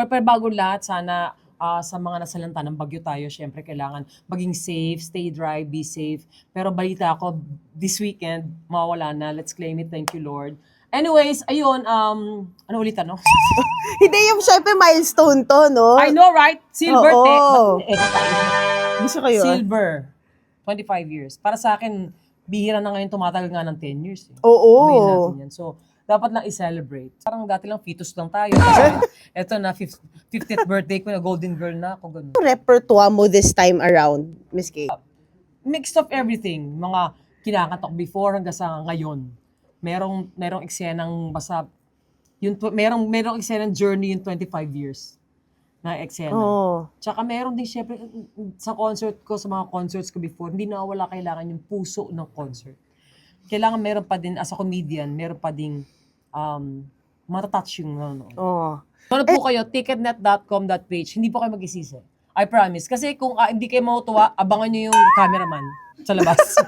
Pero bago lahat, sana sa mga nasalanta ng bagyo tayo, syempre kailangan maging safe, stay dry, be safe. Pero balita ko, this weekend, mawawala na. Let's claim it. Thank you, Lord. Anyways, ayun, ano ulit ano? Hindi yung syempre milestone to, no? I know, right? Silver Oo. tech. Ba't Gusto kayo. Silver. 25 years. Para sa akin, bihira na ngayon tumatagal nga ng 10 years. Oo. Sabihin natin yan. So, dapat lang i-celebrate. Parang dati lang fetus lang tayo. Eto na, 50th birthday ko na, golden girl na ako. Ganun. Repertoire mo this time around, Miss Kay? Mix of everything. Mga kinakatok before hanggang sa ngayon. Merong eksenang basta, merong eksenang journey yung 25 years na eksena. Oo. Tsaka meron din syempre sa concert ko, sa mga concerts ko before, hindi nawawala kailangan yung puso ng concert. Kailangan meron pa din, as a comedian, meron pa din matatouch yung ano. Oo. Ano po kayo, ticketnet.com.ph, hindi po kayo mag-isisi. I promise. Kasi kung hindi kayo matutuwa, abangan nyo yung cameraman sa labas.